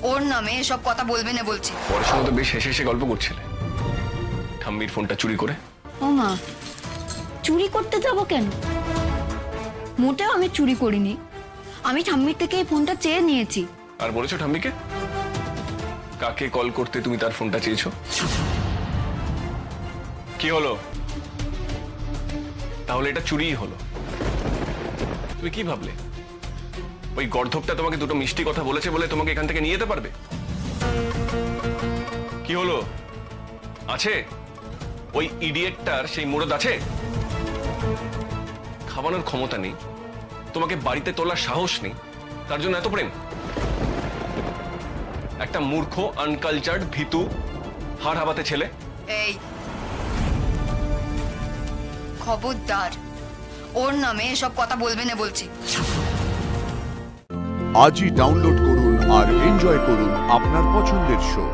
ওর নামে এসব কথা বলবে না বলছি। পড়াশোনা তো বেশ হেসে হেসে গল্প করছিলে, ঠাম্মির ফোনটা চুরি করে। ও মা, চুরি করতে যাব কেন? মোটেও আমি চুরি করিনি, আমি ঠাম্মির থেকে এই ফোনটা চেয়ে নিয়েছি। আর বলেছো ঠাম্মিকে? কাকে কল করতে তুমি তার ফোনটা চেয়েছো? কি হলো? তাহলে এটা চুরিই হলো। তুমি কি ভাবলে ওই গর্ধবটা তোমাকে দুটো মিষ্টি কথা বলেছে বলে তোমাকে এখান থেকে নিয়ে যেতে পারবে? কি হলো, আছে ওই ইডিয়েটটার সেই মুরদ আছে? খাওয়ানোর ক্ষমতা নেই, তোমাকে বাড়িতে তোলার সাহস নেই, তার জন্য এত প্রেম? একটা মূর্খ, আনকালচার্ড, ভীতু, হাড় হাবাতে ছেলে। এই খবরদার, ওর নামে এসব কথা বলবে না বলছি। আজই ডাউনলোড করুন আর এনজয় করুন আপনার পছন্দের শো।